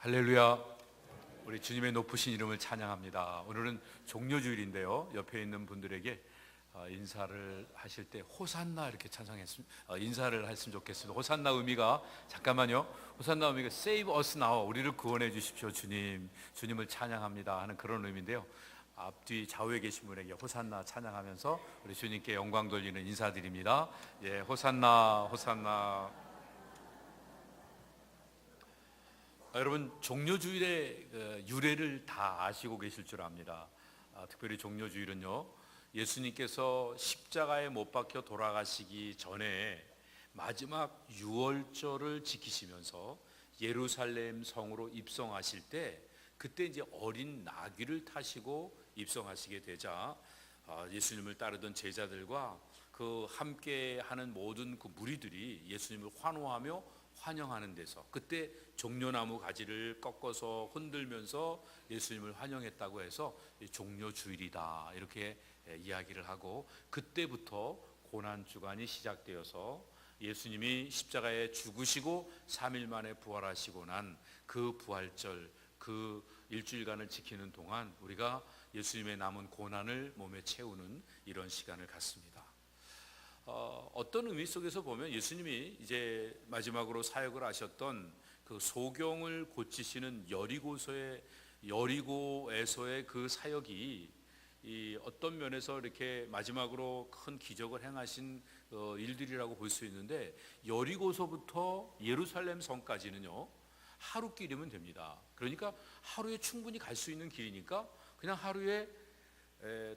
할렐루야. 우리 주님의 높으신 이름을 찬양합니다. 오늘은 종료주일인데요, 옆에 있는 분들에게 인사를 하실 때 호산나 이렇게 인사를 했으면 좋겠습니다. 호산나 의미가, 잠깐만요, 호산나 의미가 Save us now, 우리를 구원해 주십시오 주님, 주님을 찬양합니다 하는 그런 의미인데요, 앞뒤 좌우에 계신 분에게 호산나 찬양하면서 우리 주님께 영광 돌리는 인사드립니다. 예, 호산나 호산나. 여러분, 종료주일의 유래를 다 아시고 계실 줄 압니다. 특별히 종료주일은요, 예수님께서 십자가에 못 박혀 돌아가시기 전에 마지막 유월절을 지키시면서 예루살렘 성으로 입성하실 때, 그때 이제 어린 나귀를 타시고 입성하시게 되자 예수님을 따르던 제자들과 그 함께 하는 모든 그 무리들이 예수님을 환호하며 환영하는 데서, 그때 종려나무 가지를 꺾어서 흔들면서 예수님을 환영했다고 해서 종려주일이다 이렇게 이야기를 하고, 그때부터 고난주간이 시작되어서 예수님이 십자가에 죽으시고 3일 만에 부활하시고 난 그 부활절, 그 일주일간을 지키는 동안 우리가 예수님의 남은 고난을 몸에 채우는 이런 시간을 갖습니다. 어떤 의미 속에서 보면 예수님이 이제 마지막으로 사역을 하셨던 그 소경을 고치시는 여리고에서의 그 사역이 이 어떤 면에서 이렇게 마지막으로 큰 기적을 행하신 일들이라고 볼 수 있는데, 여리고서부터 예루살렘 성까지는요 하루 길이면 됩니다. 그러니까 하루에 충분히 갈 수 있는 길이니까 그냥 하루에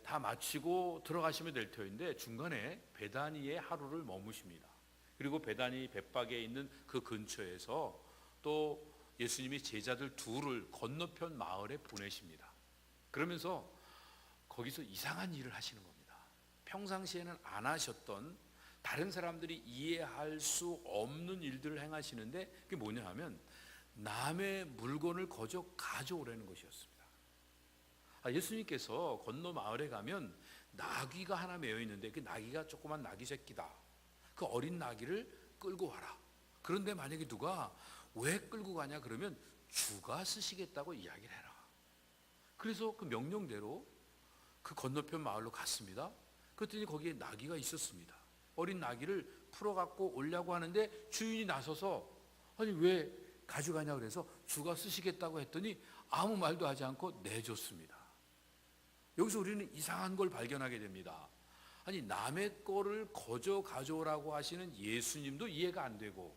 다 마치고 들어가시면 될 터인데, 중간에 베다니에 하루를 머무십니다. 그리고 베다니 벳박에 있는 그 근처에서 또 예수님이 제자들 둘을 건너편 마을에 보내십니다. 그러면서 거기서 이상한 일을 하시는 겁니다. 평상시에는 안 하셨던, 다른 사람들이 이해할 수 없는 일들을 행하시는데, 그게 뭐냐 하면 남의 물건을 거저 가져오라는 것이었습니다. 예수님께서 건너 마을에 가면 나귀가 하나 매여 있는데, 그 나귀가 조그만 나귀 새끼다. 그 어린 나귀를 끌고 와라. 그런데 만약에 누가 왜 끌고 가냐 그러면 주가 쓰시겠다고 이야기를 해라. 그래서 그 명령대로 그 건너편 마을로 갔습니다. 그랬더니 거기에 나귀가 있었습니다. 어린 나귀를 풀어갖고 오려고 하는데 주인이 나서서 아니 왜 가져가냐 그래서 주가 쓰시겠다고 했더니 아무 말도 하지 않고 내줬습니다. 여기서 우리는 이상한 걸 발견하게 됩니다. 아니, 남의 거를 거저 가져오라고 하시는 예수님도 이해가 안 되고,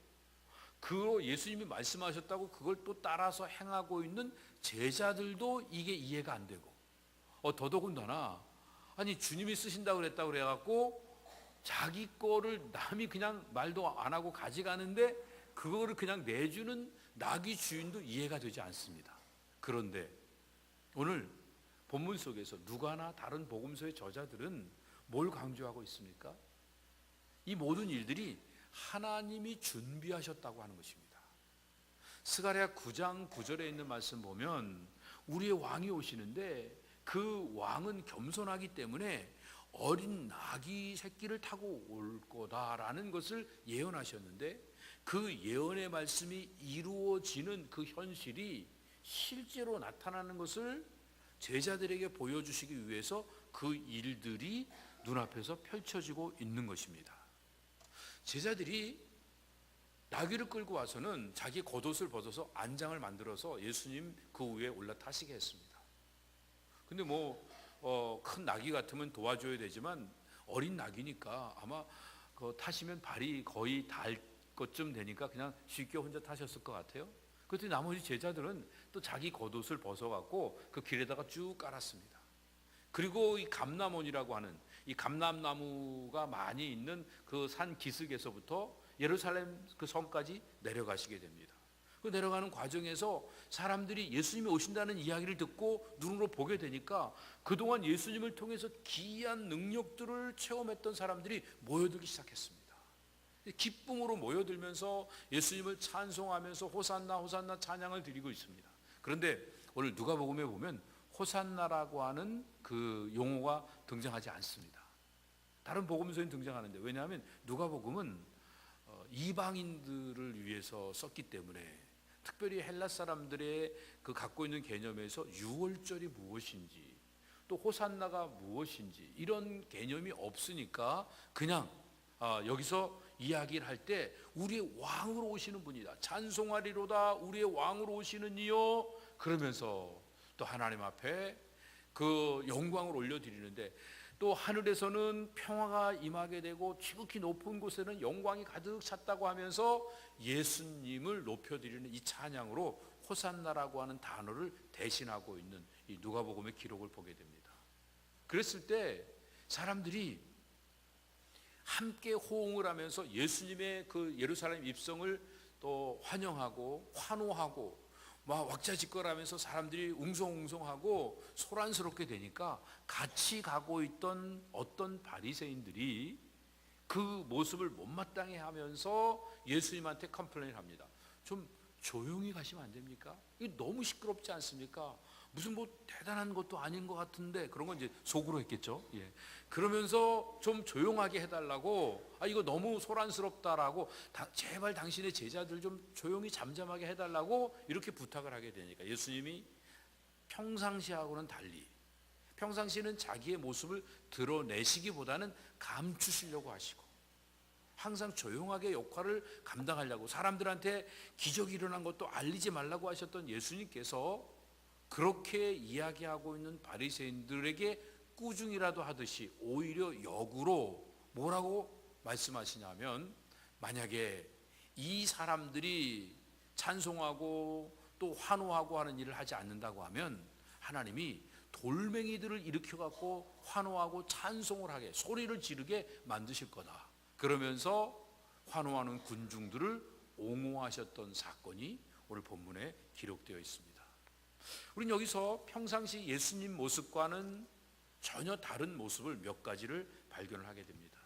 그 예수님이 말씀하셨다고 그걸 또 따라서 행하고 있는 제자들도 이게 이해가 안 되고, 더더군다나 아니 주님이 쓰신다고 그랬다고 그래갖고 자기 거를 남이 그냥 말도 안 하고 가져가는데 그거를 그냥 내주는 나귀 주인도 이해가 되지 않습니다. 그런데 오늘 본문 속에서 누가나 다른 복음서의 저자들은 뭘 강조하고 있습니까? 이 모든 일들이 하나님이 준비하셨다고 하는 것입니다. 스가랴 9장 9절에 있는 말씀 보면 우리의 왕이 오시는데 그 왕은 겸손하기 때문에 어린 나귀 새끼를 타고 올 거다라는 것을 예언하셨는데, 그 예언의 말씀이 이루어지는 그 현실이 실제로 나타나는 것을 제자들에게 보여주시기 위해서 그 일들이 눈앞에서 펼쳐지고 있는 것입니다. 제자들이 나귀를 끌고 와서는 자기 겉옷을 벗어서 안장을 만들어서 예수님 그 위에 올라타시게 했습니다. 근데 큰 나귀 같으면 도와줘야 되지만 어린 나귀니까 아마 타시면 발이 거의 닿을 것쯤 되니까 그냥 쉽게 혼자 타셨을 것 같아요. 그랬더니 나머지 제자들은 또 자기 겉옷을 벗어갖고 그 길에다가 쭉 깔았습니다. 그리고 이 감람원이라고 하는 이 감람나무가 많이 있는 그 산 기슭에서부터 예루살렘 그 성까지 내려가시게 됩니다. 그 내려가는 과정에서 사람들이 예수님이 오신다는 이야기를 듣고 눈으로 보게 되니까 그동안 예수님을 통해서 기이한 능력들을 체험했던 사람들이 모여들기 시작했습니다. 기쁨으로 모여들면서 예수님을 찬송하면서 호산나 호산나 찬양을 드리고 있습니다. 그런데 오늘 누가복음에 보면 호산나라고 하는 그 용어가 등장하지 않습니다. 다른 복음서에는 등장하는데, 왜냐하면 누가복음은 이방인들을 위해서 썼기 때문에 특별히 헬라 사람들의 그 갖고 있는 개념에서 유월절이 무엇인지, 또 호산나가 무엇인지 이런 개념이 없으니까 그냥 여기서 이야기를 할 때 우리의 왕으로 오시는 분이다, 찬송하리로다 우리의 왕으로 오시는 이요, 그러면서 또 하나님 앞에 그 영광을 올려드리는데, 또 하늘에서는 평화가 임하게 되고 지극히 높은 곳에는 영광이 가득 찼다고 하면서 예수님을 높여드리는 이 찬양으로 호산나라고 하는 단어를 대신하고 있는 이 누가복음의 기록을 보게 됩니다. 그랬을 때 사람들이 함께 호응을 하면서 예수님의 그 예루살렘 입성을 또 환영하고 환호하고 막 왁자지껄하면서 사람들이 웅성웅성하고 소란스럽게 되니까 같이 가고 있던 어떤 바리새인들이 그 모습을 못마땅해 하면서 예수님한테 컴플레인을 합니다. 좀 조용히 가시면 안 됩니까? 이게 너무 시끄럽지 않습니까? 무슨 뭐 대단한 것도 아닌 것 같은데, 그런 건 이제 속으로 했겠죠. 예. 그러면서 좀 조용하게 해달라고, 이거 너무 소란스럽다라고, 제발 당신의 제자들 좀 조용히 잠잠하게 해달라고 이렇게 부탁을 하게 되니까 예수님이 평상시하고는 달리, 평상시는 자기의 모습을 드러내시기보다는 감추시려고 하시고 항상 조용하게 역할을 감당하려고, 사람들한테 기적이 일어난 것도 알리지 말라고 하셨던 예수님께서 그렇게 이야기하고 있는 바리새인들에게 꾸중이라도 하듯이 오히려 역으로 뭐라고 말씀하시냐면, 만약에 이 사람들이 찬송하고 또 환호하고 하는 일을 하지 않는다고 하면 하나님이 돌멩이들을 일으켜 갖고 환호하고 찬송을 하게, 소리를 지르게 만드실 거다. 그러면서 환호하는 군중들을 옹호하셨던 사건이 오늘 본문에 기록되어 있습니다. 우리는 여기서 평상시 예수님 모습과는 전혀 다른 모습을 몇 가지를 발견을 하게 됩니다.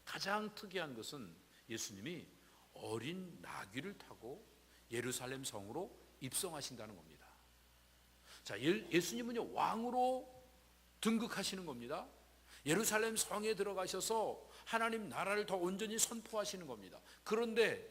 가장 특이한 것은 예수님이 어린 나귀를 타고 예루살렘 성으로 입성하신다는 겁니다. 자, 예수님은요 왕으로 등극하시는 겁니다. 예루살렘 성에 들어가셔서 하나님 나라를 더 온전히 선포하시는 겁니다. 그런데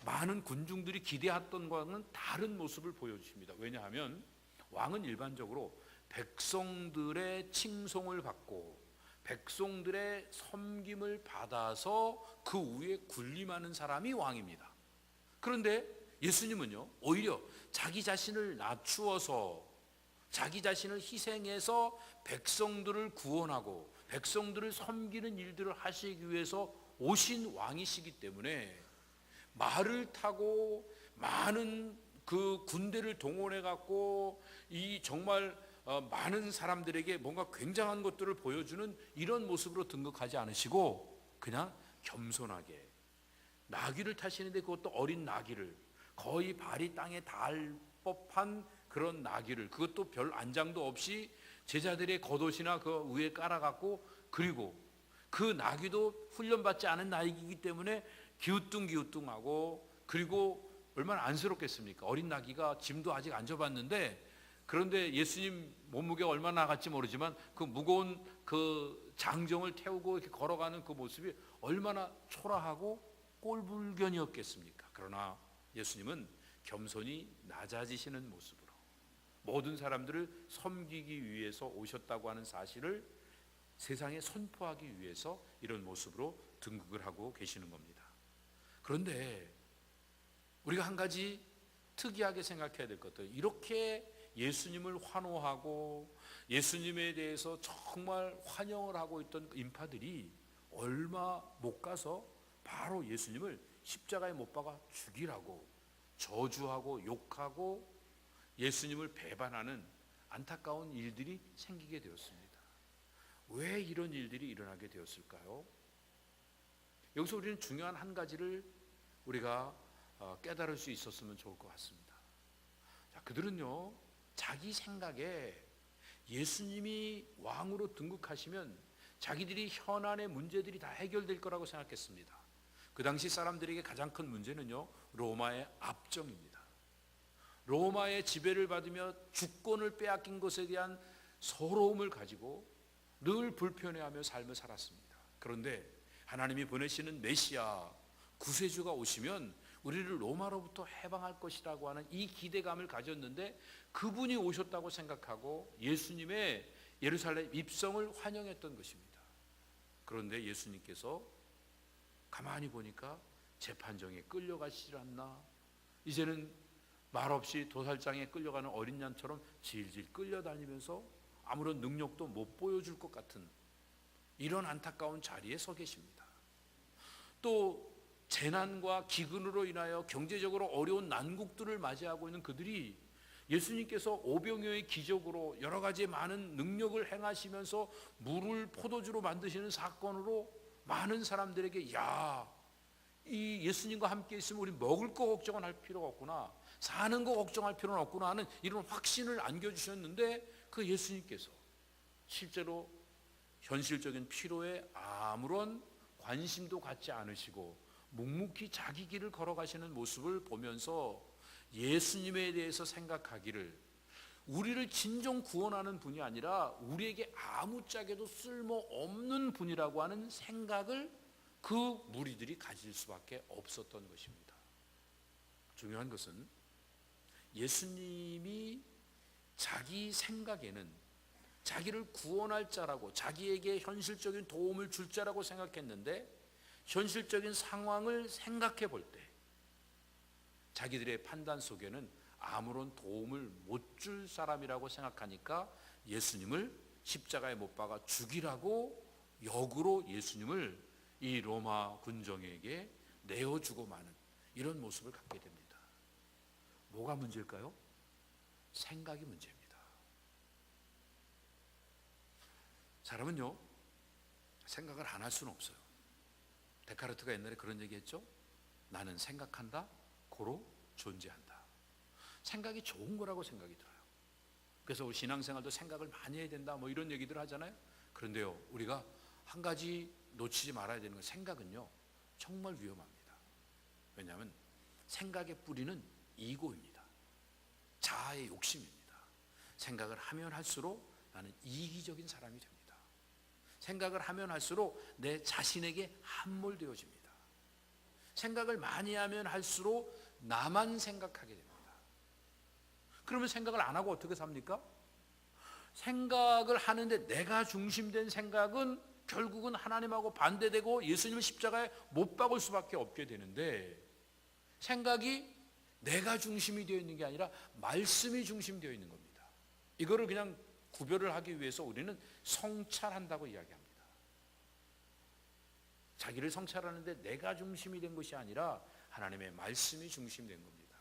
많은 군중들이 기대했던 것과는 다른 모습을 보여주십니다. 왜냐하면 왕은 일반적으로 백성들의 칭송을 받고 백성들의 섬김을 받아서 그 위에 군림하는 사람이 왕입니다. 그런데 예수님은요 오히려 자기 자신을 낮추어서 자기 자신을 희생해서 백성들을 구원하고 백성들을 섬기는 일들을 하시기 위해서 오신 왕이시기 때문에 말을 타고 많은 그 군대를 동원해 갖고 이 정말 많은 사람들에게 뭔가 굉장한 것들을 보여주는 이런 모습으로 등극하지 않으시고 그냥 겸손하게 나귀를 타시는데, 그것도 어린 나귀를, 거의 발이 땅에 닿을 법한 그런 나귀를, 그것도 별 안장도 없이 제자들의 겉옷이나 그 위에 깔아갖고, 그리고 그 나귀도 훈련받지 않은 나귀이기 때문에 기우뚱기우뚱하고, 그리고 얼마나 안쓰럽겠습니까? 어린 나귀가 짐도 아직 안 져봤는데, 그런데 예수님 몸무게가 얼마나 나갈지 모르지만 그 무거운 그 장정을 태우고 이렇게 걸어가는 그 모습이 얼마나 초라하고 꼴불견이었겠습니까? 그러나 예수님은 겸손히 낮아지시는 모습으로 모든 사람들을 섬기기 위해서 오셨다고 하는 사실을 세상에 선포하기 위해서 이런 모습으로 등극을 하고 계시는 겁니다. 그런데 우리가 한 가지 특이하게 생각해야 될 것들, 이렇게 예수님을 환호하고 예수님에 대해서 정말 환영을 하고 있던 인파들이 얼마 못 가서 바로 예수님을 십자가에 못 박아 죽이라고 저주하고 욕하고 예수님을 배반하는 안타까운 일들이 생기게 되었습니다. 왜 이런 일들이 일어나게 되었을까요? 여기서 우리는 중요한 한 가지를 우리가 깨달을 수 있었으면 좋을 것 같습니다. 자, 그들은요 자기 생각에 예수님이 왕으로 등극하시면 자기들이 현안의 문제들이 다 해결될 거라고 생각했습니다. 그 당시 사람들에게 가장 큰 문제는요 로마의 압정입니다. 로마의 지배를 받으며 주권을 빼앗긴 것에 대한 서러움을 가지고 늘 불편해하며 삶을 살았습니다. 그런데 하나님이 보내시는 메시아 구세주가 오시면 우리를 로마로부터 해방할 것이라고 하는 이 기대감을 가졌는데 그분이 오셨다고 생각하고 예수님의 예루살렘 입성을 환영했던 것입니다. 그런데 예수님께서 가만히 보니까 재판정에 끌려가시질 않나, 이제는 말없이 도살장에 끌려가는 어린 양처럼 질질 끌려다니면서 아무런 능력도 못 보여줄 것 같은 이런 안타까운 자리에 서 계십니다. 또 재난과 기근으로 인하여 경제적으로 어려운 난국들을 맞이하고 있는 그들이 예수님께서 오병이어의 기적으로 여러 가지 많은 능력을 행하시면서 물을 포도주로 만드시는 사건으로 많은 사람들에게 이 예수님과 함께 있으면 우리 먹을 거 걱정은 할 필요가 없구나, 사는 거 걱정할 필요는 없구나 하는 이런 확신을 안겨주셨는데 그 예수님께서 실제로 현실적인 필요에 아무런 관심도 갖지 않으시고 묵묵히 자기 길을 걸어가시는 모습을 보면서 예수님에 대해서 생각하기를, 우리를 진정 구원하는 분이 아니라 우리에게 아무짝에도 쓸모없는 분이라고 하는 생각을 그 무리들이 가질 수밖에 없었던 것입니다. 중요한 것은 예수님이 자기 생각에는 자기를 구원할 자라고, 자기에게 현실적인 도움을 줄 자라고 생각했는데 현실적인 상황을 생각해 볼 때 자기들의 판단 속에는 아무런 도움을 못 줄 사람이라고 생각하니까 예수님을 십자가에 못 박아 죽이라고 역으로 예수님을 이 로마 군정에게 내어주고 마는 이런 모습을 갖게 됩니다. 뭐가 문제일까요? 생각이 문제입니다. 사람은요, 생각을 안 할 수는 없어요. 데카르트가 옛날에 그런 얘기했죠. 나는 생각한다, 고로 존재한다. 생각이 좋은 거라고 생각이 들어요. 그래서 우리 신앙생활도 생각을 많이 해야 된다, 뭐 이런 얘기들 하잖아요. 그런데요, 우리가 한 가지 놓치지 말아야 되는 건, 생각은요 정말 위험합니다. 왜냐하면 생각의 뿌리는 이고입니다. 자아의 욕심입니다. 생각을 하면 할수록 나는 이기적인 사람이 됩니다. 생각을 하면 할수록 내 자신에게 함몰되어집니다. 생각을 많이 하면 할수록 나만 생각하게 됩니다. 그러면 생각을 안 하고 어떻게 삽니까? 생각을 하는데 내가 중심된 생각은 결국은 하나님하고 반대되고 예수님을 십자가에 못 박을 수밖에 없게 되는데, 생각이 내가 중심이 되어 있는 게 아니라 말씀이 중심되어 있는 겁니다. 이거를 그냥 구별을 하기 위해서 우리는 성찰한다고 이야기합니다. 자기를 성찰하는데 내가 중심이 된 것이 아니라 하나님의 말씀이 중심된 겁니다.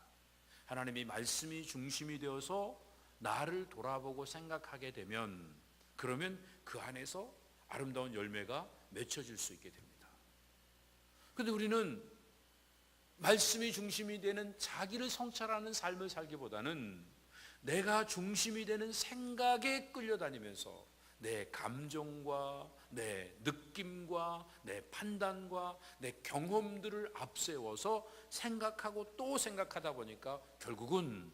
하나님이 말씀이 중심이 되어서 나를 돌아보고 생각하게 되면, 그러면 그 안에서 아름다운 열매가 맺혀질 수 있게 됩니다. 그런데 우리는 말씀이 중심이 되는 자기를 성찰하는 삶을 살기보다는 내가 중심이 되는 생각에 끌려다니면서 내 감정과 내 느낌과 내 판단과 내 경험들을 앞세워서 생각하고 또 생각하다 보니까 결국은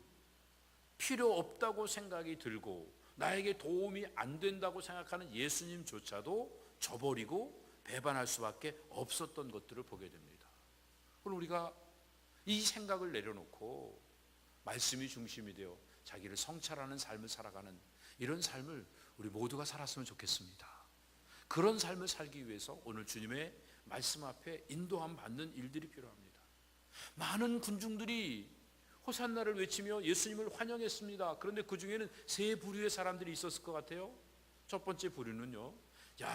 필요 없다고 생각이 들고 나에게 도움이 안 된다고 생각하는 예수님조차도 저버리고 배반할 수밖에 없었던 것들을 보게 됩니다. 그럼 우리가 이 생각을 내려놓고 말씀이 중심이 되어 자기를 성찰하는 삶을 살아가는 이런 삶을 우리 모두가 살았으면 좋겠습니다. 그런 삶을 살기 위해서 오늘 주님의 말씀 앞에 인도함 받는 일들이 필요합니다. 많은 군중들이 호산나를 외치며 예수님을 환영했습니다. 그런데 그 중에는 세 부류의 사람들이 있었을 것 같아요. 첫 번째 부류는요,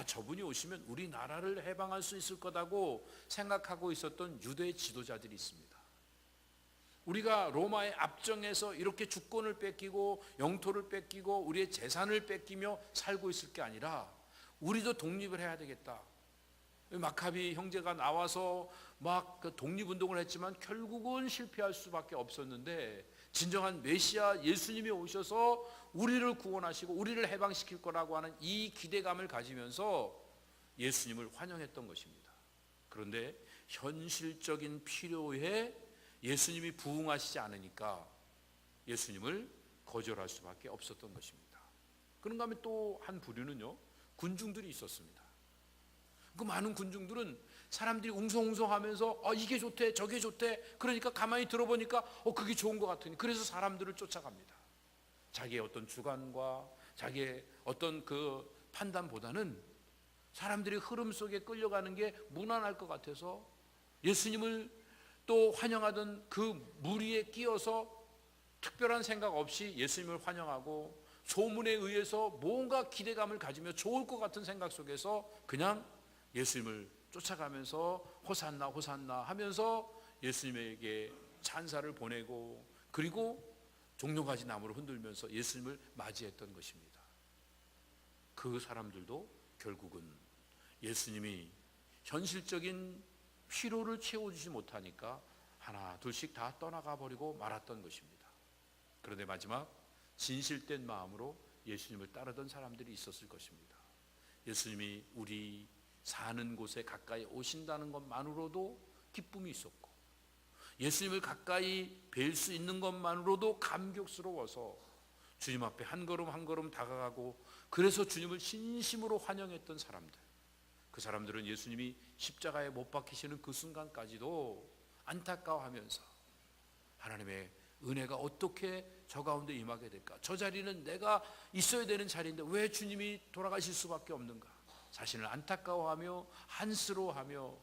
저분이 오시면 우리나라를 해방할 수 있을 거라고 생각하고 있었던 유대 지도자들이 있습니다. 우리가 로마의 압정에서 이렇게 주권을 뺏기고 영토를 뺏기고 우리의 재산을 뺏기며 살고 있을 게 아니라 우리도 독립을 해야 되겠다. 마카비 형제가 나와서 막 독립운동을 했지만 결국은 실패할 수밖에 없었는데, 진정한 메시아 예수님이 오셔서 우리를 구원하시고 우리를 해방시킬 거라고 하는 이 기대감을 가지면서 예수님을 환영했던 것입니다. 그런데 현실적인 필요에 예수님이 부응하시지 않으니까 예수님을 거절할 수밖에 없었던 것입니다. 그런가 하면 또 한 부류는요, 군중들이 있었습니다. 그 많은 군중들은 사람들이 웅성웅성하면서 이게 좋대 저게 좋대, 그러니까 가만히 들어보니까 그게 좋은 것 같으니 그래서 사람들을 쫓아갑니다. 자기의 어떤 주관과 자기의 어떤 그 판단보다는 사람들이 흐름 속에 끌려가는 게 무난할 것 같아서 예수님을 또 환영하던 그 무리에 끼어서 특별한 생각 없이 예수님을 환영하고 소문에 의해서 뭔가 기대감을 가지며 좋을 것 같은 생각 속에서 그냥 예수님을 쫓아가면서 호산나 호산나 하면서 예수님에게 찬사를 보내고, 그리고 종려가지 나무를 흔들면서 예수님을 맞이했던 것입니다. 그 사람들도 결국은 예수님이 현실적인 필요를 채워주지 못하니까 하나 둘씩 다 떠나가 버리고 말았던 것입니다. 그런데 마지막 진실된 마음으로 예수님을 따르던 사람들이 있었을 것입니다. 예수님이 우리 사는 곳에 가까이 오신다는 것만으로도 기쁨이 있었고, 예수님을 가까이 뵐 수 있는 것만으로도 감격스러워서 주님 앞에 한 걸음 한 걸음 다가가고, 그래서 주님을 진심으로 환영했던 사람들, 그 사람들은 예수님이 십자가에 못 박히시는 그 순간까지도 안타까워하면서 하나님의 은혜가 어떻게 저 가운데 임하게 될까, 저 자리는 내가 있어야 되는 자리인데 왜 주님이 돌아가실 수밖에 없는가, 자신을 안타까워하며 한스러워하며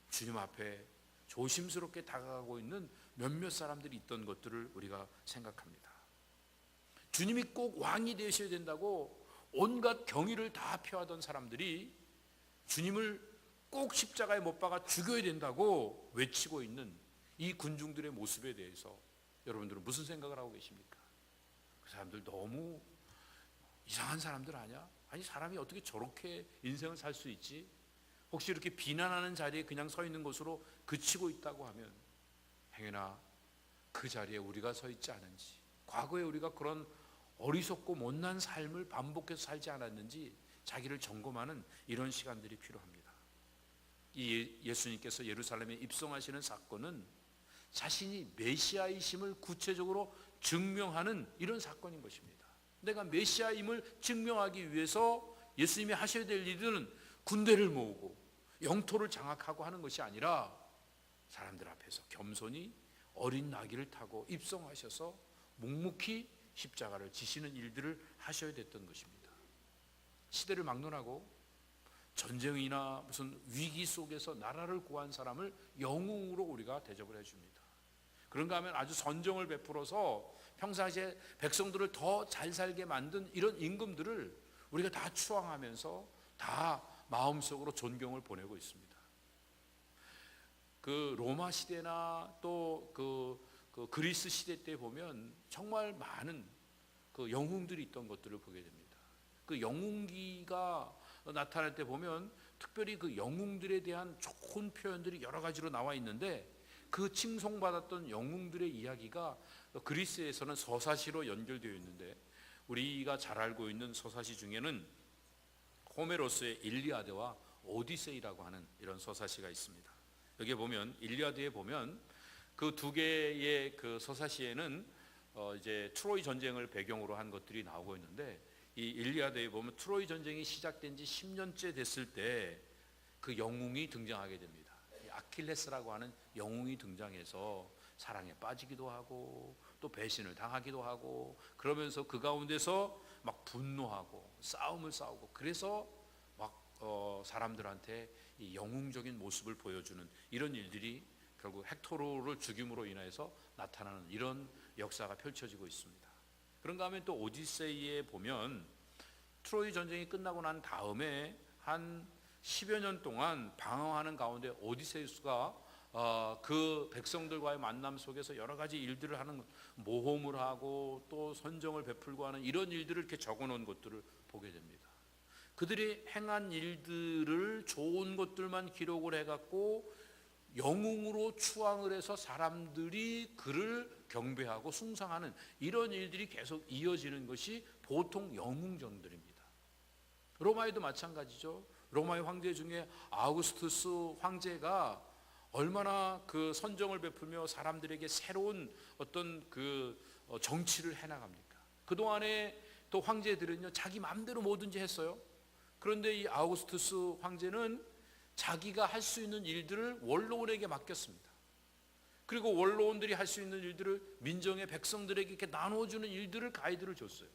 주님 앞에 조심스럽게 다가가고 있는 몇몇 사람들이 있던 것들을 우리가 생각합니다. 주님이 꼭 왕이 되셔야 된다고 온갖 경의를 다 표하던 사람들이 주님을 꼭 십자가에 못 박아 죽여야 된다고 외치고 있는 이 군중들의 모습에 대해서 여러분들은 무슨 생각을 하고 계십니까? 그 사람들 너무 이상한 사람들 아니야? 아니, 사람이 어떻게 저렇게 인생을 살 수 있지? 혹시 이렇게 비난하는 자리에 그냥 서 있는 것으로 그치고 있다고 하면 행여나 그 자리에 우리가 서 있지 않은지, 과거에 우리가 그런 어리석고 못난 삶을 반복해서 살지 않았는지 자기를 점검하는 이런 시간들이 필요합니다. 이 예수님께서 예루살렘에 입성하시는 사건은 자신이 메시아이심을 구체적으로 증명하는 이런 사건인 것입니다. 내가 메시아임을 증명하기 위해서 예수님이 하셔야 될 일은 군대를 모으고 영토를 장악하고 하는 것이 아니라 사람들 앞에서 겸손히 어린 나귀를 타고 입성하셔서 묵묵히 십자가를 지시는 일들을 하셔야 됐던 것입니다. 시대를 막론하고 전쟁이나 무슨 위기 속에서 나라를 구한 사람을 영웅으로 우리가 대접을 해줍니다. 그런가 하면 아주 선정을 베풀어서 평상시에 백성들을 더 잘 살게 만든 이런 임금들을 우리가 다 추앙하면서 다 마음속으로 존경을 보내고 있습니다. 그 로마 시대나 또 그 그리스 시대 때 보면 정말 많은 그 영웅들이 있던 것들을 보게 됩니다. 그 영웅기가 나타날 때 보면 특별히 그 영웅들에 대한 좋은 표현들이 여러 가지로 나와 있는데, 그 칭송받았던 영웅들의 이야기가 그리스에서는 서사시로 연결되어 있는데, 우리가 잘 알고 있는 서사시 중에는 호메로스의 일리아드와 오디세이라고 하는 이런 서사시가 있습니다. 여기에 보면 일리아드에 보면 그 두 개의 그 서사시에는 이제 트로이 전쟁을 배경으로 한 것들이 나오고 있는데, 이 일리아드에 보면 트로이 전쟁이 시작된 지 10년째 됐을 때 그 영웅이 등장하게 됩니다. 아킬레스라고 하는 영웅이 등장해서 사랑에 빠지기도 하고 또 배신을 당하기도 하고, 그러면서 그 가운데서 막 분노하고 싸움을 싸우고, 그래서 막 사람들한테 이 영웅적인 모습을 보여주는 이런 일들이 결국 헥토르를 죽임으로 인해서 나타나는 이런 역사가 펼쳐지고 있습니다. 그런가 하면 또 오디세이에 보면 트로이 전쟁이 끝나고 난 다음에 한 10여 년 동안 방황하는 가운데 오디세우스가 그 백성들과의 만남 속에서 여러 가지 일들을 하는, 모험을 하고 또 선정을 베풀고 하는 이런 일들을 이렇게 적어놓은 것들을 보게 됩니다. 그들이 행한 일들을 좋은 것들만 기록을 해갖고 영웅으로 추앙을 해서 사람들이 그를 경배하고 숭상하는 이런 일들이 계속 이어지는 것이 보통 영웅전들입니다. 로마에도 마찬가지죠. 로마의 황제 중에 아우구스투스 황제가 얼마나 그 선정을 베풀며 사람들에게 새로운 어떤 그 정치를 해나갑니까? 그동안에 또 황제들은요 자기 마음대로 뭐든지 했어요. 그런데 이 아우구스투스 황제는 자기가 할 수 있는 일들을 원로원에게 맡겼습니다. 그리고 원로원들이 할 수 있는 일들을 민정의 백성들에게 이렇게 나눠주는 일들을 가이드를 줬어요.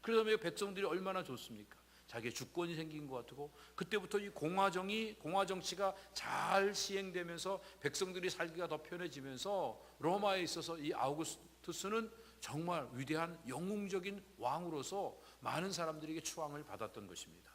그러면 백성들이 얼마나 좋습니까? 자기의 주권이 생긴 것 같고, 그때부터 이 공화정치가 잘 시행되면서 백성들이 살기가 더 편해지면서 로마에 있어서 이 아우구스투스는 정말 위대한 영웅적인 왕으로서 많은 사람들에게 추앙을 받았던 것입니다.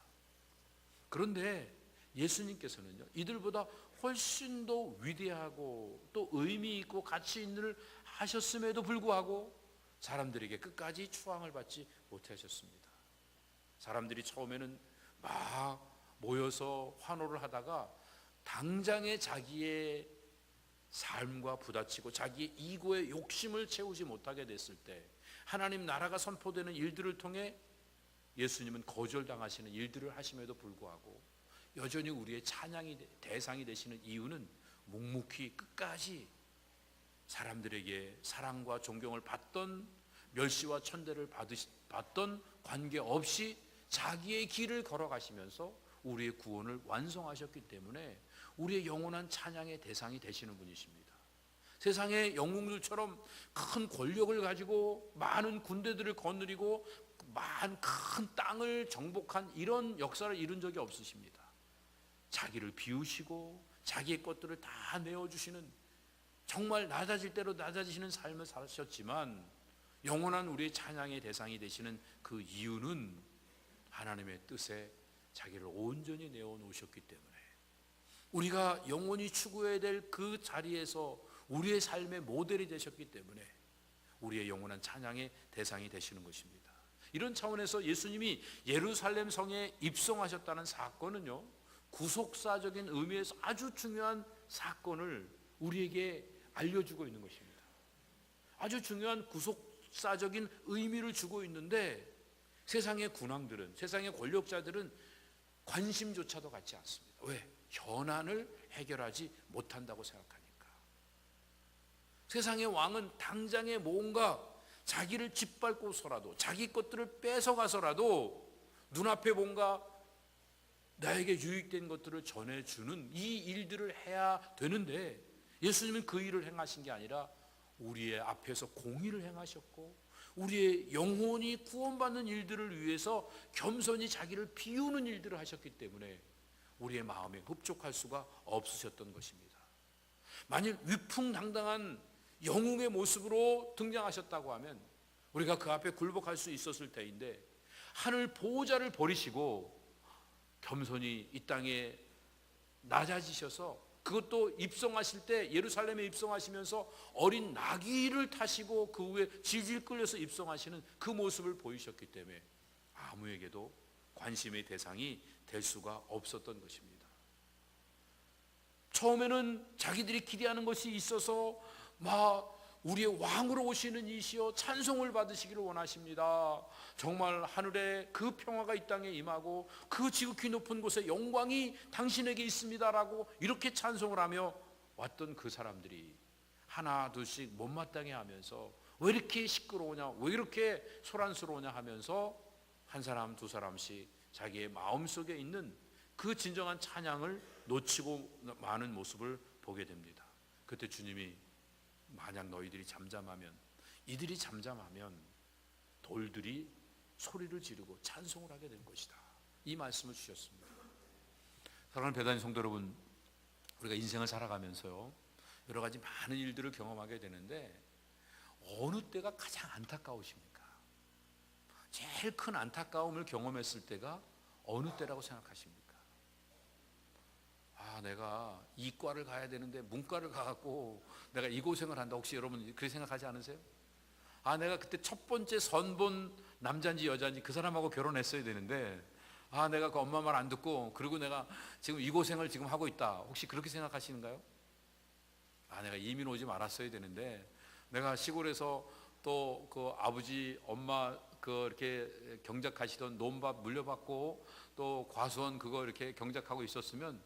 그런데 예수님께서는요, 이들보다 훨씬 더 위대하고 또 의미 있고 가치 있는 일을 하셨음에도 불구하고 사람들에게 끝까지 추앙을 받지 못하셨습니다. 사람들이 처음에는 막 모여서 환호를 하다가 당장에 자기의 삶과 부딪히고 자기의 이고의 욕심을 채우지 못하게 됐을 때, 하나님 나라가 선포되는 일들을 통해 예수님은 거절당하시는 일들을 하심에도 불구하고 여전히 우리의 찬양이 대상이 되시는 이유는 묵묵히 끝까지 사람들에게 사랑과 존경을 받던, 멸시와 천대를 받던 관계없이 자기의 길을 걸어가시면서 우리의 구원을 완성하셨기 때문에 우리의 영원한 찬양의 대상이 되시는 분이십니다. 세상의 영웅들처럼 큰 권력을 가지고 많은 군대들을 거느리고 큰 땅을 정복한 이런 역사를 이룬 적이 없으십니다. 자기를 비우시고 자기의 것들을 다 내어주시는, 정말 낮아질 대로 낮아지시는 삶을 사셨지만 영원한 우리의 찬양의 대상이 되시는 그 이유는 하나님의 뜻에 자기를 온전히 내어놓으셨기 때문에, 우리가 영원히 추구해야 될 그 자리에서 우리의 삶의 모델이 되셨기 때문에 우리의 영원한 찬양의 대상이 되시는 것입니다. 이런 차원에서 예수님이 예루살렘 성에 입성하셨다는 사건은요, 구속사적인 의미에서 아주 중요한 사건을 우리에게 알려주고 있는 것입니다. 아주 중요한 구속사적인 의미를 주고 있는데 세상의 군왕들은, 세상의 권력자들은 관심조차도 갖지 않습니다. 왜? 현안을 해결하지 못한다고 생각하니까. 세상의 왕은 당장에 뭔가 자기를 짓밟고서라도, 자기 것들을 뺏어가서라도 눈앞에 뭔가 나에게 유익된 것들을 전해주는 이 일들을 해야 되는데, 예수님은 그 일을 행하신 게 아니라 우리의 앞에서 공의를 행하셨고 우리의 영혼이 구원받는 일들을 위해서 겸손히 자기를 비우는 일들을 하셨기 때문에 우리의 마음에 흡족할 수가 없으셨던 것입니다. 만일 위풍당당한 영웅의 모습으로 등장하셨다고 하면 우리가 그 앞에 굴복할 수 있었을 터인데, 하늘 보호자를 버리시고 겸손히 이 땅에 낮아지셔서, 그것도 입성하실 때 예루살렘에 입성하시면서 어린 나귀를 타시고 그 후에 질질 끌려서 입성하시는 그 모습을 보이셨기 때문에 아무에게도 관심의 대상이 될 수가 없었던 것입니다. 처음에는 자기들이 기대하는 것이 있어서 막 우리의 왕으로 오시는 이시여 찬송을 받으시기를 원하십니다. 정말 하늘에 그 평화가 이 땅에 임하고 그 지극히 높은 곳에 영광이 당신에게 있습니다라고 이렇게 찬송을 하며 왔던 그 사람들이 하나 둘씩 못마땅해 하면서 왜 이렇게 시끄러우냐, 왜 이렇게 소란스러우냐 하면서 한 사람 두 사람씩 자기의 마음속에 있는 그 진정한 찬양을 놓치고 마는 모습을 보게 됩니다. 그때 주님이 만약 너희들이 잠잠하면, 이들이 잠잠하면 돌들이 소리를 지르고 찬송을 하게 될 것이다, 이 말씀을 주셨습니다. 사랑하는 배단위 성도 여러분, 우리가 인생을 살아가면서요 여러 가지 많은 일들을 경험하게 되는데 어느 때가 가장 안타까우십니까? 제일 큰 안타까움을 경험했을 때가 어느 때라고 생각하십니까? 내가 이과를 가야 되는데 문과를 가갖고 내가 이 고생을 한다. 혹시 여러분 그렇게 생각하지 않으세요? 내가 그때 첫 번째 선본 남자인지 여자인지 그 사람하고 결혼했어야 되는데 내가 그 엄마 말 안 듣고 그리고 내가 지금 이 고생을 지금 하고 있다. 혹시 그렇게 생각하시는가요? 내가 이민 오지 말았어야 되는데 내가 시골에서 또 그 아버지 엄마 그 이렇게 경작하시던 논밭 물려받고 또 과수원 그거 이렇게 경작하고 있었으면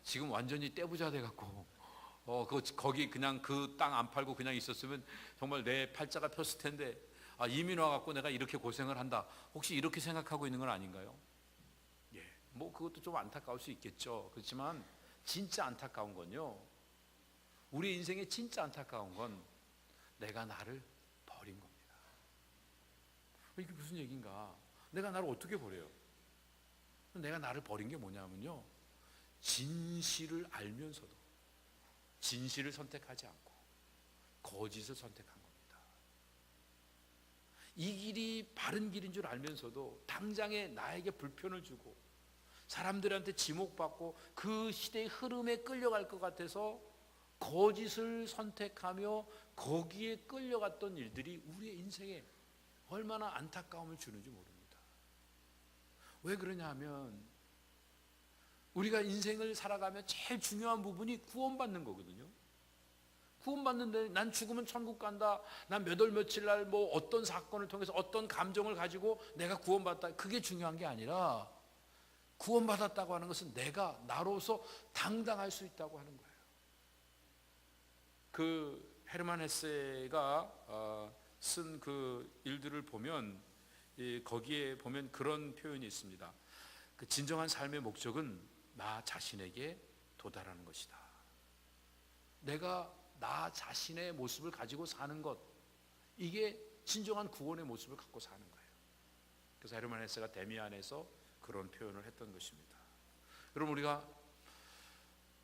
지금 완전히 떼부자 돼갖고 거기 그냥 그 땅 안 팔고 그냥 있었으면 정말 내 팔자가 폈을 텐데 이민 와갖고 내가 이렇게 고생을 한다. 혹시 이렇게 생각하고 있는 건 아닌가요? 뭐 그것도 좀 안타까울 수 있겠죠. 그렇지만 진짜 안타까운 건요, 우리 인생에 진짜 안타까운 건 내가 나를 버린 겁니다. 이게 무슨 얘기인가? 내가 나를 어떻게 버려요? 내가 나를 버린 게 뭐냐면요, 진실을 알면서도 진실을 선택하지 않고 거짓을 선택한 겁니다. 이 길이 바른 길인 줄 알면서도 당장에 나에게 불편을 주고 사람들한테 지목받고 그 시대의 흐름에 끌려갈 것 같아서 거짓을 선택하며 거기에 끌려갔던 일들이 우리의 인생에 얼마나 안타까움을 주는지 모릅니다. 왜 그러냐 하면 우리가 인생을 살아가며 제일 중요한 부분이 구원받는 거거든요. 구원받는데 난 죽으면 천국 간다, 난 몇 월 며칠 날 뭐 어떤 사건을 통해서 어떤 감정을 가지고 내가 구원받았다, 그게 중요한 게 아니라 구원받았다고 하는 것은 내가 나로서 당당할 수 있다고 하는 거예요. 그 헤르만 헤세가 쓴 그 일들을 보면 거기에 보면 그런 표현이 있습니다. 그 진정한 삶의 목적은 나 자신에게 도달하는 것이다. 내가 나 자신의 모습을 가지고 사는 것, 이게 진정한 구원의 모습을 갖고 사는 거예요. 그래서 헤르만 헤세가 데미안에서 그런 표현을 했던 것입니다. 여러분, 우리가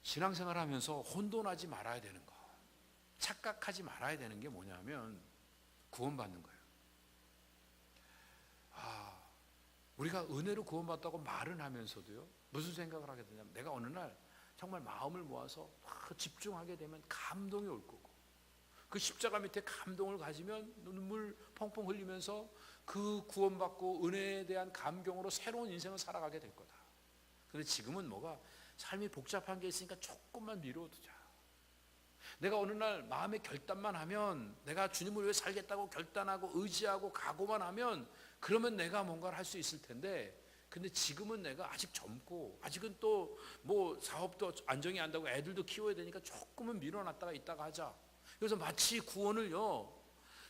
신앙생활 하면서 혼돈하지 말아야 되는 거, 착각하지 말아야 되는 게 뭐냐면 구원받는 거예요. 우리가 은혜로 구원받다고 말은 하면서도요, 무슨 생각을 하게 되냐면 내가 어느 날 정말 마음을 모아서 집중하게 되면 감동이 올 거고, 그 십자가 밑에 감동을 가지면 눈물 펑펑 흘리면서 그 구원받고 은혜에 대한 감경으로 새로운 인생을 살아가게 될 거다. 그런데 지금은 뭐가 삶이 복잡한 게 있으니까 조금만 미뤄두자. 내가 어느 날 마음의 결단만 하면, 내가 주님을 위해 살겠다고 결단하고 의지하고 각오만 하면 그러면 내가 뭔가를 할 수 있을 텐데, 근데 지금은 내가 아직 젊고 아직은 또 뭐 사업도 안정이 안 되고 애들도 키워야 되니까 조금은 미뤄놨다가 있다가 하자. 그래서 마치 구원을요,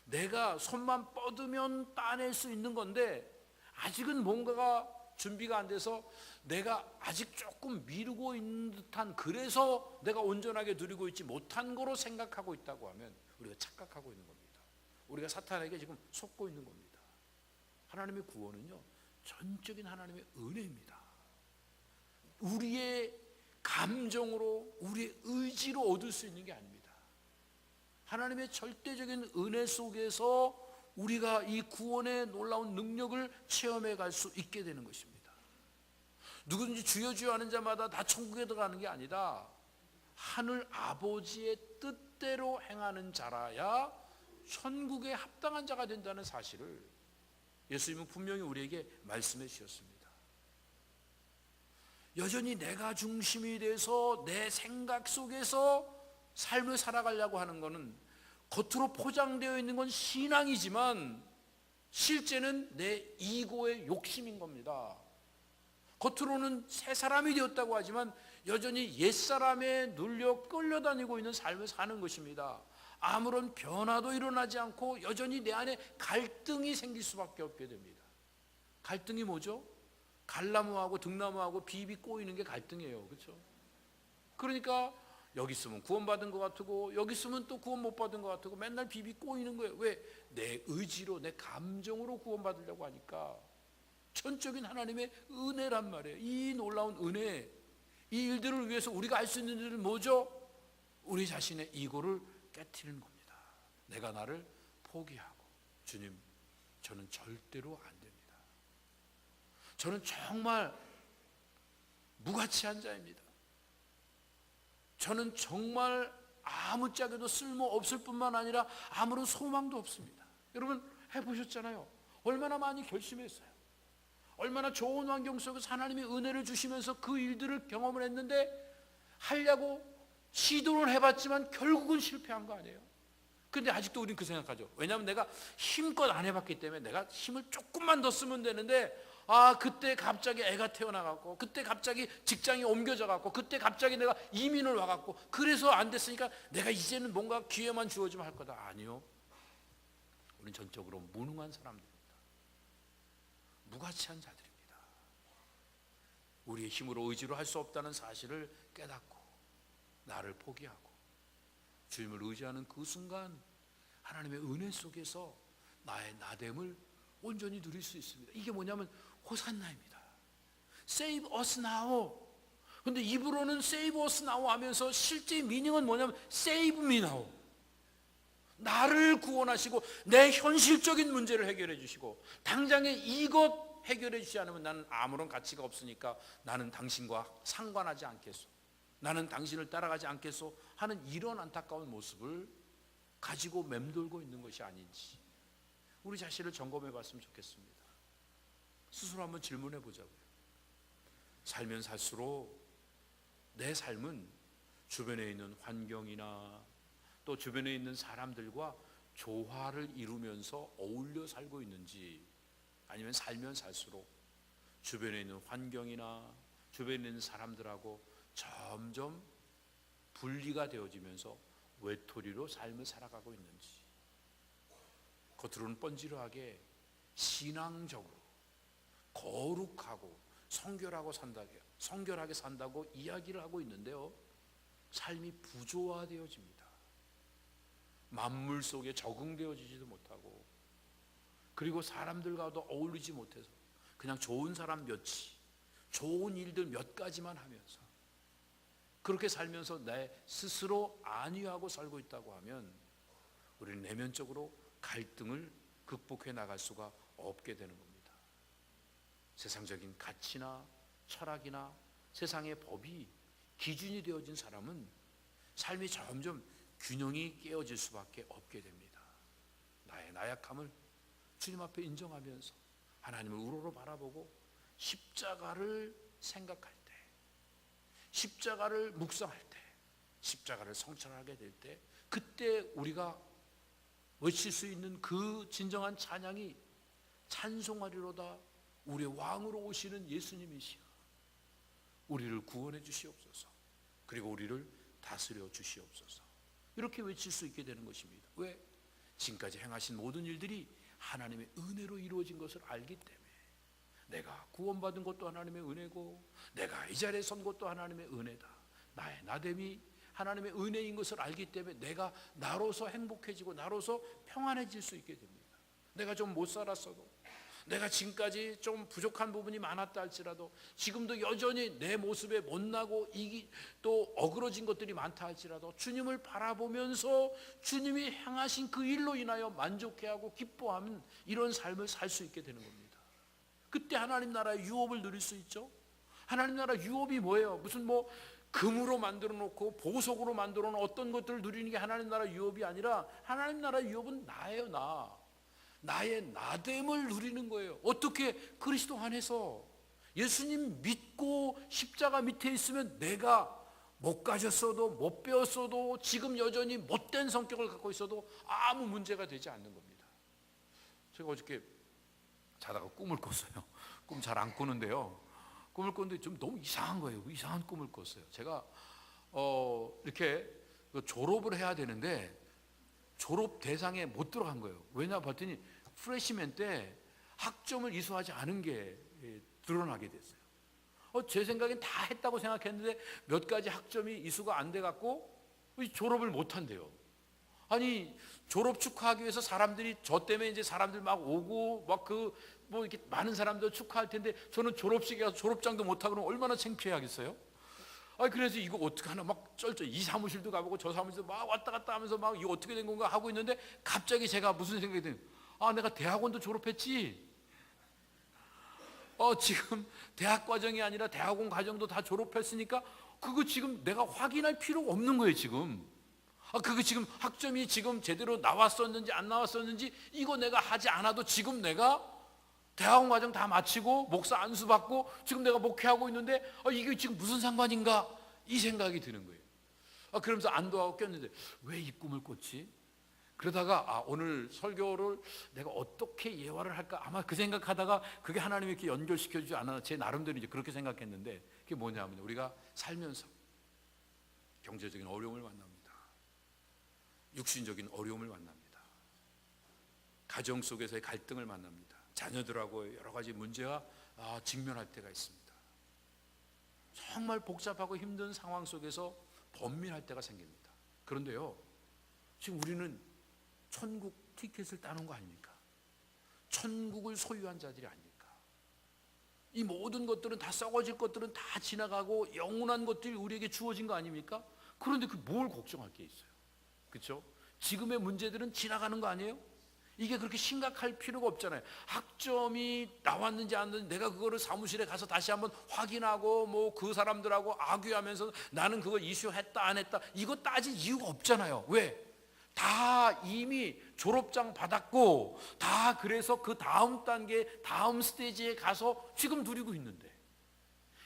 내가 손만 뻗으면 따낼 수 있는 건데 아직은 뭔가가 준비가 안 돼서 내가 아직 조금 미루고 있는 듯한, 그래서 내가 온전하게 누리고 있지 못한 거로 생각하고 있다고 하면 우리가 착각하고 있는 겁니다. 우리가 사탄에게 지금 속고 있는 겁니다. 하나님의 구원은요, 전적인 하나님의 은혜입니다. 우리의 감정으로, 우리의 의지로 얻을 수 있는 게 아닙니다. 하나님의 절대적인 은혜 속에서 우리가 이 구원의 놀라운 능력을 체험해 갈 수 있게 되는 것입니다. 누구든지 주여 주여 하는 자마다 다 천국에 들어가는 게 아니라 하늘 아버지의 뜻대로 행하는 자라야 천국에 합당한 자가 된다는 사실을 예수님은 분명히 우리에게 말씀해 주셨습니다. 여전히 내가 중심이 돼서 내 생각 속에서 삶을 살아가려고 하는 것은 겉으로 포장되어 있는 건 신앙이지만 실제는 내 이고의 욕심인 겁니다. 겉으로는 새 사람이 되었다고 하지만 여전히 옛사람에 눌려 끌려다니고 있는 삶을 사는 것입니다. 아무런 변화도 일어나지 않고 여전히 내 안에 갈등이 생길 수밖에 없게 됩니다. 갈등이 뭐죠? 갈나무하고 등나무하고 비비 꼬이는 게 갈등이에요. 그렇죠? 그러니까 여기 있으면 구원받은 것 같고 여기 있으면 또 구원 못 받은 것 같고 맨날 비비 꼬이는 거예요. 왜? 내 의지로, 내 감정으로 구원받으려고 하니까. 전적인 하나님의 은혜란 말이에요. 이 놀라운 은혜, 이 일들을 위해서 우리가 할 수 있는 일은 뭐죠? 우리 자신의 이고를 깨트리는 겁니다. 내가 나를 포기하고, 주님, 저는 절대로 안 됩니다. 저는 정말 무가치한 자입니다. 저는 정말 아무짝에도 쓸모 없을 뿐만 아니라 아무런 소망도 없습니다. 여러분 해보셨잖아요. 얼마나 많이 결심했어요. 얼마나 좋은 환경 속에서 하나님의 은혜를 주시면서 그 일들을 경험을 했는데 하려고 시도를 해봤지만 결국은 실패한 거 아니에요? 근데 아직도 우린 그 생각하죠. 왜냐하면 내가 힘껏 안 해봤기 때문에 내가 힘을 조금만 더 쓰면 되는데, 그때 갑자기 애가 태어나갖고, 그때 갑자기 직장이 옮겨져갖고, 그때 갑자기 내가 이민을 와갖고, 그래서 안 됐으니까 내가 이제는 뭔가 기회만 주어지면 할 거다. 아니요. 우린 전적으로 무능한 사람들입니다. 무가치한 자들입니다. 우리의 힘으로 의지로 할 수 없다는 사실을 깨닫고 나를 포기하고 주님을 의지하는 그 순간 하나님의 은혜 속에서 나의 나됨을 온전히 누릴 수 있습니다. 이게 뭐냐면 호산나입니다. Save us now. 근데 입으로는 Save us now 하면서 실제 미닝은 뭐냐면 Save me now. 나를 구원하시고 내 현실적인 문제를 해결해 주시고 당장에 이것 해결해 주지 않으면 나는 아무런 가치가 없으니까 나는 당신과 상관하지 않겠소. 나는 당신을 따라가지 않겠소 하는 이런 안타까운 모습을 가지고 맴돌고 있는 것이 아닌지 우리 자신을 점검해 봤으면 좋겠습니다. 스스로 한번 질문해 보자고요. 살면 살수록 내 삶은 주변에 있는 환경이나 또 주변에 있는 사람들과 조화를 이루면서 어울려 살고 있는지, 아니면 살면 살수록 주변에 있는 환경이나 주변에 있는 사람들하고 점점 분리가 되어지면서 외톨이로 삶을 살아가고 있는지, 겉으로는 뻔지르하게 신앙적으로 거룩하고 성결하게 산다고 이야기를 하고 있는데요, 삶이 부조화되어집니다. 만물 속에 적응되어지지도 못하고, 그리고 사람들과도 어울리지 못해서 그냥 좋은 사람 몇이, 좋은 일들 몇 가지만 하면서 그렇게 살면서 내 스스로 안위하고 살고 있다고 하면 우리는 내면적으로 갈등을 극복해 나갈 수가 없게 되는 겁니다. 세상적인 가치나 철학이나 세상의 법이 기준이 되어진 사람은 삶이 점점 균형이 깨어질 수밖에 없게 됩니다. 나의 나약함을 주님 앞에 인정하면서 하나님을 우러러 바라보고 십자가를 생각할 때, 십자가를 묵상할 때, 십자가를 성찰하게 될 때, 그때 우리가 외칠 수 있는 그 진정한 찬양이 찬송하리로다 우리의 왕으로 오시는 예수님이시여 우리를 구원해 주시옵소서, 그리고 우리를 다스려 주시옵소서, 이렇게 외칠 수 있게 되는 것입니다. 왜? 지금까지 행하신 모든 일들이 하나님의 은혜로 이루어진 것을 알기 때문에, 내가 구원받은 것도 하나님의 은혜고 내가 이 자리에 선 것도 하나님의 은혜다, 나의 나됨이 하나님의 은혜인 것을 알기 때문에 내가 나로서 행복해지고 나로서 평안해질 수 있게 됩니다. 내가 좀 못 살았어도, 내가 지금까지 좀 부족한 부분이 많았다 할지라도, 지금도 여전히 내 모습에 못나고 또 어그러진 것들이 많다 할지라도 주님을 바라보면서 주님이 행하신 그 일로 인하여 만족해하고 기뻐하는 이런 삶을 살 수 있게 되는 겁니다. 그때 하나님 나라의 유업을 누릴 수 있죠. 하나님 나라 유업이 뭐예요? 무슨 금으로 만들어 놓고 보석으로 만들어 놓은 어떤 것들을 누리는 게 하나님 나라 유업이 아니라, 하나님 나라 유업은 나예요. 나의 나됨을 누리는 거예요. 어떻게? 그리스도 안에서 예수님 믿고 십자가 밑에 있으면 내가 못 가졌어도 못 배웠어도 지금 여전히 못된 성격을 갖고 있어도 아무 문제가 되지 않는 겁니다. 제가 어저께 자다가 꿈을 꿨어요. 꿈 잘 안 꾸는데요, 꿈을 꿨는데 좀 너무 이상한 거예요. 이상한 꿈을 꿨어요. 제가 이렇게 졸업을 해야 되는데 졸업 대상에 못 들어간 거예요. 왜냐 봤더니 프레시맨 때 학점을 이수하지 않은 게 드러나게 됐어요. 제 생각엔 다 했다고 생각했는데 몇 가지 학점이 이수가 안 돼 갖고 졸업을 못 한대요. 아니, 졸업 축하하기 위해서 사람들이, 저 때문에 이제 사람들 막 오고 이렇게 많은 사람들 축하할 텐데 저는 졸업식에 가서 졸업장도 못 하고 그러면 얼마나 창피하겠어요? 그래서 이거 어떻게 하나 막 쩔쩔, 이 사무실도 가보고 저 사무실도 막 왔다 갔다 하면서 막 이거 어떻게 된 건가 하고 있는데 갑자기 제가 무슨 생각이 드는, 내가 대학원도 졸업했지. 지금 대학 과정이 아니라 대학원 과정도 다 졸업했으니까 그거 지금 내가 확인할 필요가 없는 거예요, 지금. 그거 지금 학점이 지금 제대로 나왔었는지 안 나왔었는지 이거 내가 하지 않아도 지금 내가 대학원 과정 다 마치고 목사 안수 받고 지금 내가 목회하고 있는데 이게 지금 무슨 상관인가, 이 생각이 드는 거예요. 그러면서 안도하고 꼈는데 왜 이 꿈을 꿨지? 그러다가 오늘 설교를 내가 어떻게 예화를 할까, 아마 그 생각하다가 그게 하나님이 이렇게 연결시켜 주지 않았나, 제 나름대로 이제 그렇게 생각했는데, 그게 뭐냐면 우리가 살면서 경제적인 어려움을 만납니다. 육신적인 어려움을 만납니다. 가정 속에서의 갈등을 만납니다. 자녀들하고 여러 가지 문제와 직면할 때가 있습니다. 정말 복잡하고 힘든 상황 속에서 번민할 때가 생깁니다. 그런데요, 지금 우리는 천국 티켓을 따는 거 아닙니까? 천국을 소유한 자들이 아닙니까? 이 모든 것들은 다 썩어질 것들은 다 지나가고 영원한 것들이 우리에게 주어진 거 아닙니까? 그런데 그 뭘 걱정할 게 있어요? 그렇죠? 지금의 문제들은 지나가는 거 아니에요? 이게 그렇게 심각할 필요가 없잖아요. 학점이 나왔는지 안 나왔는지 내가 그거를 사무실에 가서 다시 한번 확인하고 뭐 그 사람들하고 아귀하면서 나는 그거 이슈했다 안 했다 이거 따질 이유가 없잖아요. 왜? 다 이미 졸업장 받았고 다 그래서 그 다음 단계 다음 스테이지에 가서 지금 누리고 있는데,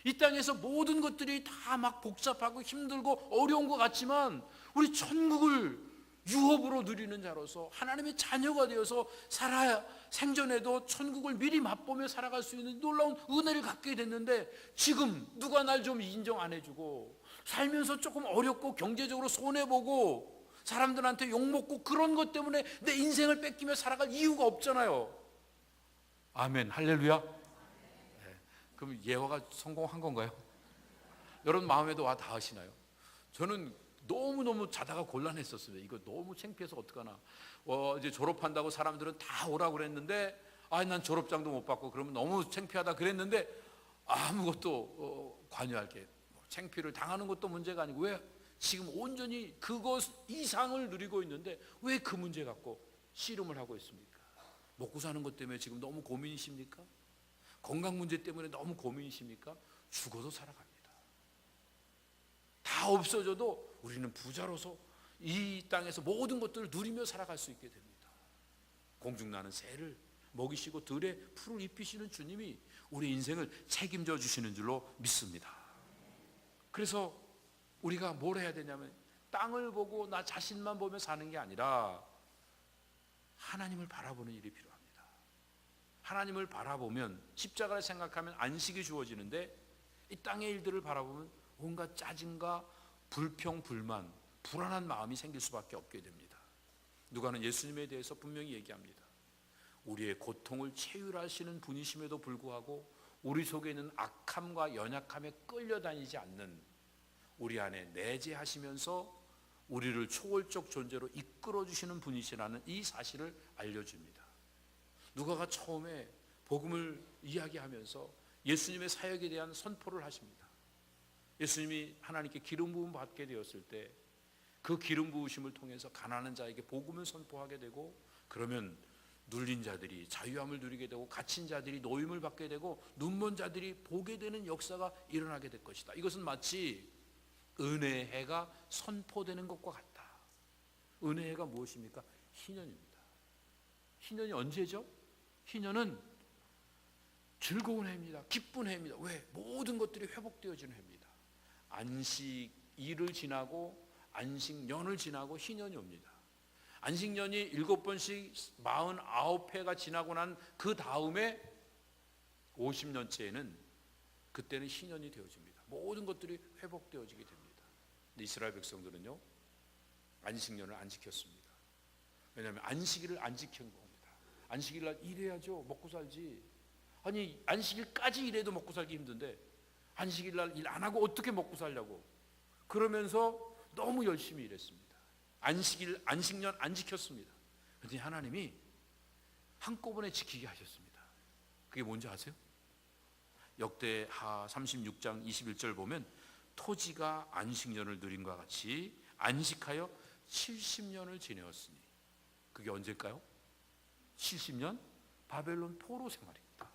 이 땅에서 모든 것들이 다 막 복잡하고 힘들고 어려운 것 같지만 우리 천국을 유업으로 누리는 자로서 하나님의 자녀가 되어서 살아야 생전에도 천국을 미리 맛보며 살아갈 수 있는 놀라운 은혜를 갖게 됐는데, 지금 누가 날 좀 인정 안 해주고 살면서 조금 어렵고 경제적으로 손해보고 사람들한테 욕먹고 그런 것 때문에 내 인생을 뺏기며 살아갈 이유가 없잖아요. 아멘, 할렐루야. 네. 그럼 예화가 성공한 건가요? 여러분 마음에도 와 닿으시나요? 저는 너무너무 자다가 곤란했었어요. 이거 너무 창피해서 어떡하나. 이제 졸업한다고 사람들은 다 오라고 그랬는데 난 졸업장도 못 받고 그러면 너무 창피하다 그랬는데 아무것도 관여할 게 창피를 당하는 것도 문제가 아니고, 왜? 지금 온전히 그것 이상을 누리고 있는데 왜 그 문제 갖고 씨름을 하고 있습니까? 먹고 사는 것 때문에 지금 너무 고민이십니까? 건강 문제 때문에 너무 고민이십니까? 죽어도 살아갑니다. 다 없어져도 우리는 부자로서 이 땅에서 모든 것들을 누리며 살아갈 수 있게 됩니다. 공중나는 새를 먹이시고 들에 풀을 입히시는 주님이 우리 인생을 책임져 주시는 줄로 믿습니다. 그래서 우리가 뭘 해야 되냐면 땅을 보고 나 자신만 보며 사는 게 아니라 하나님을 바라보는 일이 필요합니다. 하나님을 바라보면 십자가를 생각하면 안식이 주어지는데, 이 땅의 일들을 바라보면 온갖 짜증과 불평, 불만, 불안한 마음이 생길 수밖에 없게 됩니다. 누가는 예수님에 대해서 분명히 얘기합니다. 우리의 고통을 채율하시는 분이심에도 불구하고 우리 속에 있는 악함과 연약함에 끌려다니지 않는, 우리 안에 내재하시면서 우리를 초월적 존재로 이끌어주시는 분이시라는 이 사실을 알려줍니다. 누가가 처음에 복음을 이야기하면서 예수님의 사역에 대한 선포를 하십니다. 예수님이 하나님께 기름 부음 받게 되었을 때 그 기름 부으심을 통해서 가난한 자에게 복음을 선포하게 되고, 그러면 눌린 자들이 자유함을 누리게 되고 갇힌 자들이 노임을 받게 되고 눈먼 자들이 보게 되는 역사가 일어나게 될 것이다. 이것은 마치 은혜의 해가 선포되는 것과 같다. 은혜의 해가 무엇입니까? 희년입니다. 희년이 언제죠? 희년은 즐거운 해입니다. 기쁜 해입니다. 왜? 모든 것들이 회복되어지는 해입니다. 안식일을 지나고 안식년을 지나고 희년이 옵니다. 안식년이 7번씩 49회가 지나고 난 그 다음에 50년째에는 그때는 희년이 되어집니다. 모든 것들이 회복되어지게 됩니다. 근데 이스라엘 백성들은요, 안식년을 안 지켰습니다. 왜냐하면 안식일을 안 지킨 겁니다. 안식일날 일해야죠. 먹고 살지. 아니 안식일까지 일해도 먹고 살기 힘든데 안식일날 일 안 하고 어떻게 먹고 살냐고. 그러면서 너무 열심히 일했습니다. 안식년 안 지켰습니다. 그런데 하나님이 한꺼번에 지키게 하셨습니다. 그게 뭔지 아세요? 역대하 36장 21절 보면 토지가 안식년을 누린 것과 같이 안식하여 70년을 지내었으니, 그게 언제일까요? 70년 바벨론 포로 생활입니다.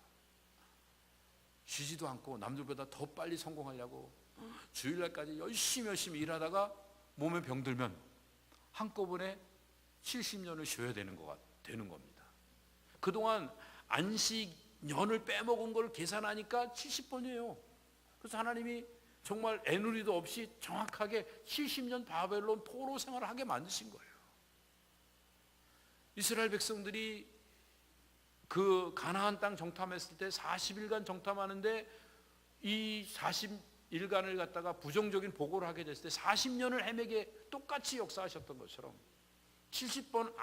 쉬지도 않고 남들보다 더 빨리 성공하려고 주일날까지 열심히 일하다가 몸에 병들면 한꺼번에 70년을 쉬어야 되는 겁니다. 그동안 안식년을 빼먹은 걸 계산하니까 70번이에요. 그래서 하나님이 정말 애누리도 없이 정확하게 70년 바벨론 포로 생활을 하게 만드신 거예요. 이스라엘 백성들이 그 가나안 땅 정탐했을 때 40일간 정탐하는데 이 40일간을 갖다가 부정적인 보고를 하게 됐을 때 40년을 헤매게 똑같이 역사하셨던 것처럼 70번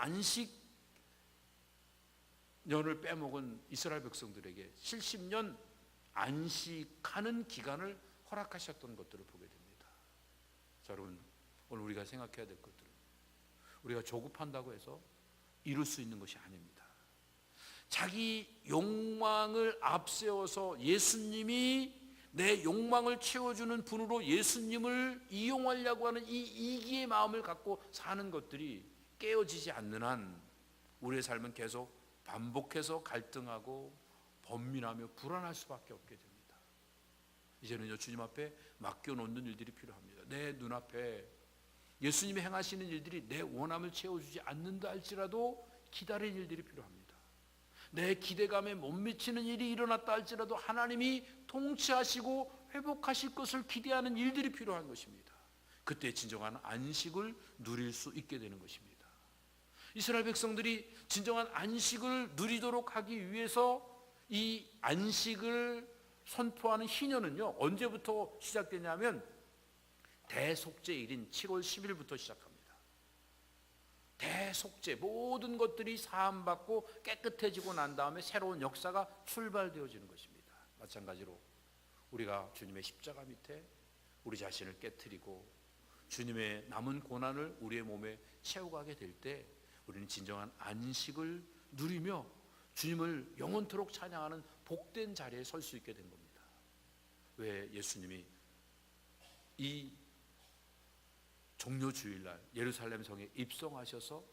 안식년을 빼먹은 이스라엘 백성들에게 70년 안식하는 기간을 허락하셨던 것들을 보게 됩니다. 자, 여러분, 오늘 우리가 생각해야 될 것들, 우리가 조급한다고 해서 이룰 수 있는 것이 아닙니다. 자기 욕망을 앞세워서 예수님이 내 욕망을 채워주는 분으로 예수님을 이용하려고 하는 이 이기의 마음을 갖고 사는 것들이 깨어지지 않는 한 우리의 삶은 계속 반복해서 갈등하고 번민하며 불안할 수밖에 없게 됩니다. 이제는요, 주님 앞에 맡겨놓는 일들이 필요합니다. 내 눈앞에 예수님이 행하시는 일들이 내 원함을 채워주지 않는다 할지라도 기다릴 일들이 필요합니다. 내 기대감에 못 미치는 일이 일어났다 할지라도 하나님이 통치하시고 회복하실 것을 기대하는 일들이 필요한 것입니다. 그때 진정한 안식을 누릴 수 있게 되는 것입니다. 이스라엘 백성들이 진정한 안식을 누리도록 하기 위해서 이 안식을 선포하는 희년은요, 언제부터 시작되냐면 대속죄일인 7월 10일부터 시작합니다. 대속죄, 모든 것들이 사함받고 깨끗해지고 난 다음에 새로운 역사가 출발되어지는 것입니다. 마찬가지로 우리가 주님의 십자가 밑에 우리 자신을 깨트리고 주님의 남은 고난을 우리의 몸에 채워가게 될 때 우리는 진정한 안식을 누리며 주님을 영원토록 찬양하는 복된 자리에 설 수 있게 된 겁니다. 왜 예수님이 이 종료주일날 예루살렘 성에 입성하셔서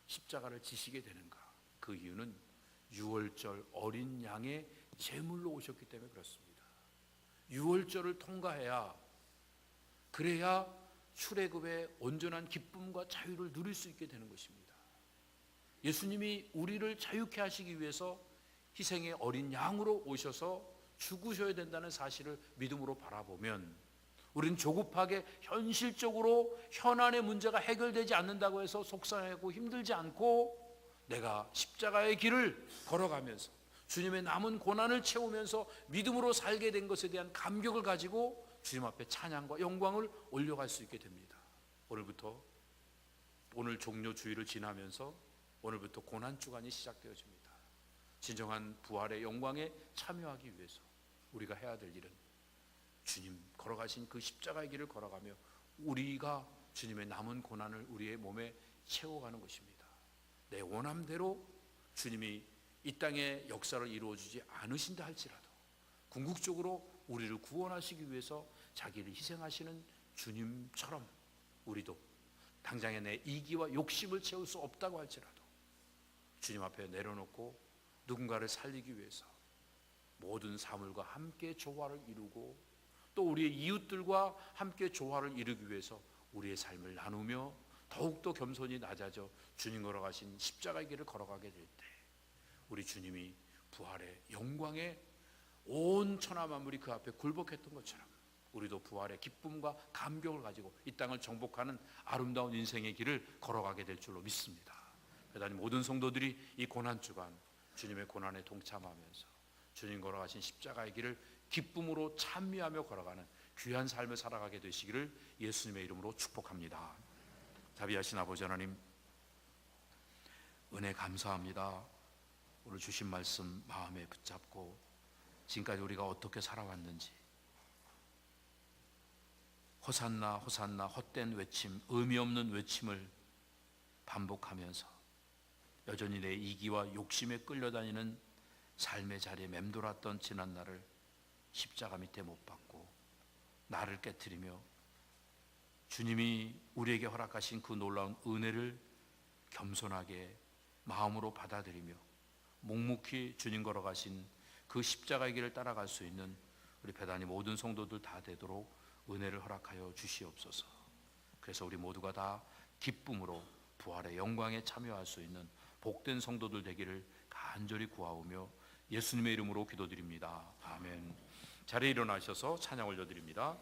십자가를 지시게 되는가? 그 이유는 유월절 어린 양의 제물로 오셨기 때문에 그렇습니다. 유월절을 통과해야, 그래야 출애굽의 온전한 기쁨과 자유를 누릴 수 있게 되는 것입니다. 예수님이 우리를 자유케 하시기 위해서 희생의 어린 양으로 오셔서 죽으셔야 된다는 사실을 믿음으로 바라보면 우리는 조급하게 현실적으로 현안의 문제가 해결되지 않는다고 해서 속상하고 힘들지 않고 내가 십자가의 길을 걸어가면서 주님의 남은 고난을 채우면서 믿음으로 살게 된 것에 대한 감격을 가지고 주님 앞에 찬양과 영광을 올려갈 수 있게 됩니다. 오늘 종료주의를 지나면서 오늘부터 고난주간이 시작되어집니다. 진정한 부활의 영광에 참여하기 위해서 우리가 해야 될 일은 주님 걸어가신 그 십자가의 길을 걸어가며 우리가 주님의 남은 고난을 우리의 몸에 채워가는 것입니다. 내 원함대로 주님이 이 땅에 역사를 이루어주지 않으신다 할지라도 궁극적으로 우리를 구원하시기 위해서 자기를 희생하시는 주님처럼 우리도 당장의 내 이기와 욕심을 채울 수 없다고 할지라도 주님 앞에 내려놓고 누군가를 살리기 위해서 모든 사물과 함께 조화를 이루고 또 우리의 이웃들과 함께 조화를 이루기 위해서 우리의 삶을 나누며 더욱더 겸손히 낮아져 주님 걸어가신 십자가의 길을 걸어가게 될 때 우리 주님이 부활의 영광에 온 천하 만물이 그 앞에 굴복했던 것처럼 우리도 부활의 기쁨과 감격을 가지고 이 땅을 정복하는 아름다운 인생의 길을 걸어가게 될 줄로 믿습니다. 배단이 모든 성도들이 이 고난주간 주님의 고난에 동참하면서 주님 걸어가신 십자가의 길을 기쁨으로 찬미하며 걸어가는 귀한 삶을 살아가게 되시기를 예수님의 이름으로 축복합니다. 자비하신 아버지 하나님, 은혜 감사합니다. 오늘 주신 말씀 마음에 붙잡고 지금까지 우리가 어떻게 살아왔는지, 호산나 호산나 헛된 외침, 의미 없는 외침을 반복하면서 여전히 내 이기와 욕심에 끌려다니는 삶의 자리에 맴돌았던 지난 날을 십자가 밑에 못 박고 나를 깨트리며 주님이 우리에게 허락하신 그 놀라운 은혜를 겸손하게 마음으로 받아들이며 묵묵히 주님 걸어가신 그 십자가의 길을 따라갈 수 있는 우리 배단이 모든 성도들 다 되도록 은혜를 허락하여 주시옵소서. 그래서 우리 모두가 다 기쁨으로 부활의 영광에 참여할 수 있는 복된 성도들 되기를 간절히 구하오며 예수님의 이름으로 기도드립니다. 아멘. 자리에 일어나셔서 찬양 올려드립니다.